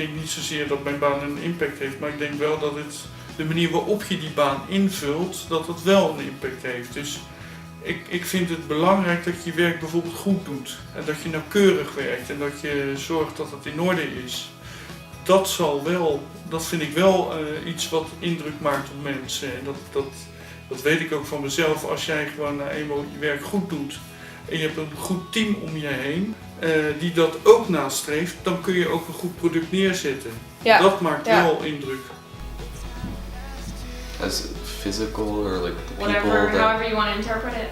denk niet zozeer dat mijn baan een impact heeft, maar ik denk wel dat de manier waarop je die baan invult, dat het wel een impact heeft. Dus ik vind het belangrijk dat je je werk bijvoorbeeld goed doet. En dat je nauwkeurig werkt en dat je zorgt dat het in orde is. Dat vind ik wel iets wat indruk maakt op mensen. En dat weet ik ook van mezelf. Als jij gewoon eenmaal je werk goed doet en je hebt een goed team om je heen die dat ook nastreeft, dan kun je ook een goed product neerzetten. Ja. Dat maakt wel indruk. As physical or like the people whatever, however you want to interpret it.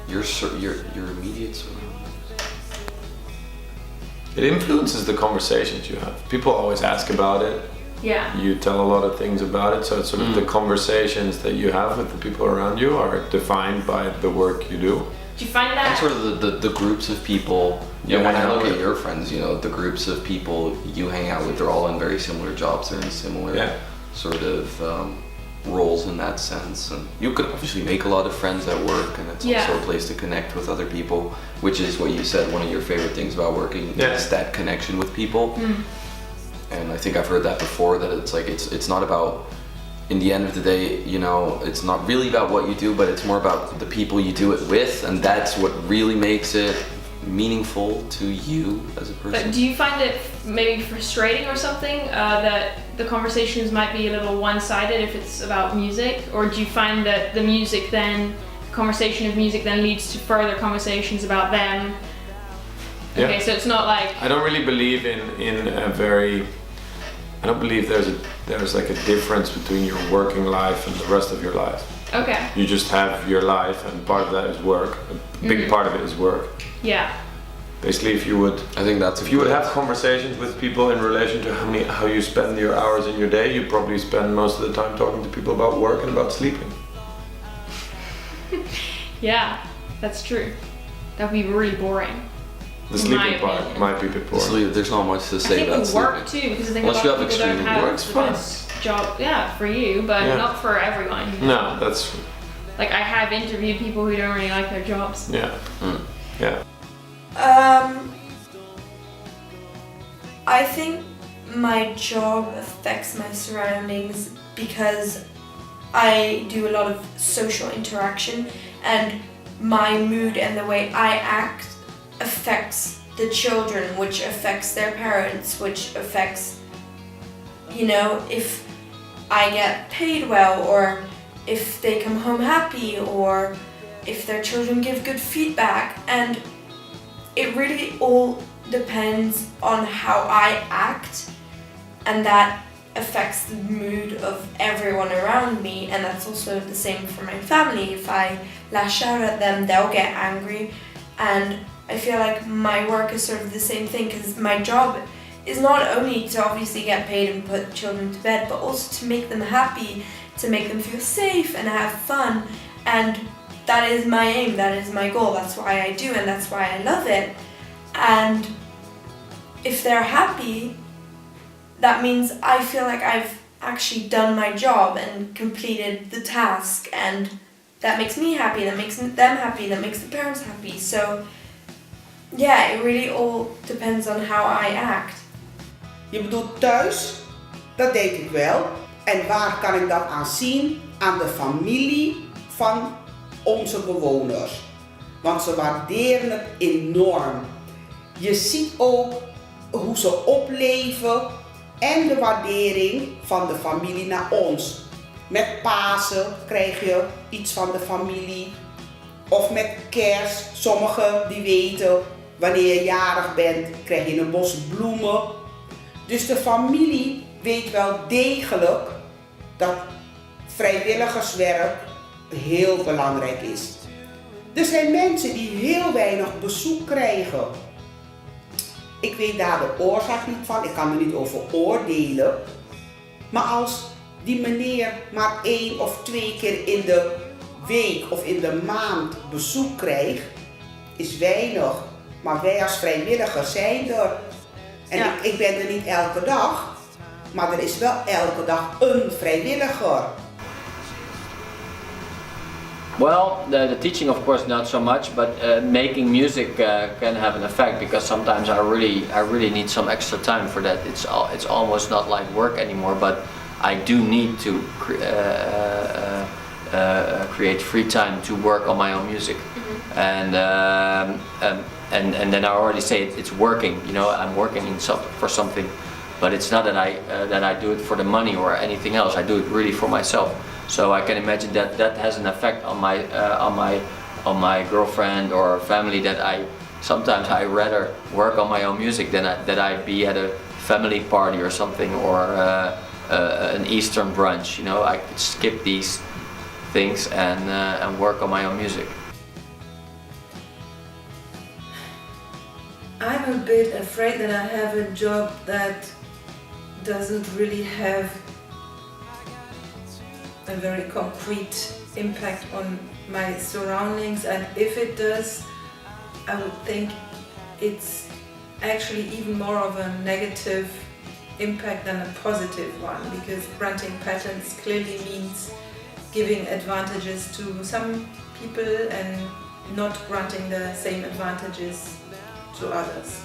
Your immediate surroundings. It influences the conversations you have. People always ask about it. Yeah. You tell a lot of things about it, so it's sort of the conversations that you have with the people around you are defined by the work you do. Do you find that? And sort of the groups of people, when I look at your friends, the groups of people you hang out with, they're all in very similar jobs, they're in similar sort of roles in that sense. And you could obviously make a lot of friends at work, and it's also a place to connect with other people, which is what you said, one of your favorite things about working is that connection with people. And I think I've heard that before, that it's like, it's not about, in the end of the day, it's not really about what you do, but it's more about the people you do it with, and that's what really makes it meaningful to you as a person. But do you find it maybe frustrating or something that the conversations might be a little one-sided if it's about music, or do you find that the conversation of music then leads to further conversations about them? Yeah. Okay, so it's not like, I don't really believe I don't believe there's like a difference between your working life and the rest of your life. okay, You just have your life, and part of that is work. A big part of it is work. yeah, Basically, if you would have conversations with people in relation to how you spend your hours in your day, you probably spend most of the time talking to people about work and about sleeping. yeah, that's true. That would be really boring. The sleeping part might be a bit boring. There's not much to say I think about with work too, because I think Unless a lot you of have people don't extreme have work's the fun. best job. Yeah, for you, but not for everyone. No, that's Like I have interviewed people who don't really like their jobs. yeah. I think my job affects my surroundings because I do a lot of social interaction, and my mood and the way I act affects the children, which affects their parents, which affects, if I get paid well, or if they come home happy, or if their children give good feedback. And it really all depends on how I act, and that affects the mood of everyone around me. And that's also the same for my family. If I lash out at them, they'll get angry. And I feel like my work is sort of the same thing, because my job is not only to obviously get paid and put children to bed, but also to make them happy, to make them feel safe and have fun. And that is my aim, that is my goal, that's why I do, and that's why I love it. And if they're happy, that means I feel like I've actually done my job and completed the task, and that makes me happy, that makes them happy, that makes the parents happy. So yeah, it really all depends on how I act. Je bedoelt thuis? Dat denk ik wel. En waar kan ik dat aan zien? Aan de familie van onze bewoners. Want ze waarderen het enorm. Je ziet ook hoe ze opleven en de waardering van de familie naar ons. Met Pasen krijg je iets van de familie. Of met Kerst, sommigen die weten wanneer je jarig bent, krijg je een bos bloemen. Dus de familie weet wel degelijk dat vrijwilligerswerk heel belangrijk is. Er zijn mensen die heel weinig bezoek krijgen. Ik weet daar de oorzaak niet van, ik kan er niet over oordelen. Maar als die meneer maar 1 of 2 keer in de week of in de maand bezoek krijgt, is weinig. Maar wij als vrijwilligers zijn er. En ik ben er niet elke dag, maar er is wel elke dag een vrijwilliger. Well, the teaching, of course, not so much, but making music can have an effect, because sometimes I really need some extra time for that. It's almost not like work anymore, but I do need to create free time to work on my own music, and then I already say it's working. You know, I'm working for something, but it's not that I do it for the money or anything else. I do it really for myself. So I can imagine that has an effect on my girlfriend or family. That sometimes I rather work on my own music than that I be at a family party or something, or an Eastern brunch. You know, I could skip these things and work on my own music. I'm a bit afraid that I have a job that doesn't really have a very concrete impact on my surroundings, and if it does, I would think it's actually even more of a negative impact than a positive one, because granting patents clearly means giving advantages to some people and not granting the same advantages to others.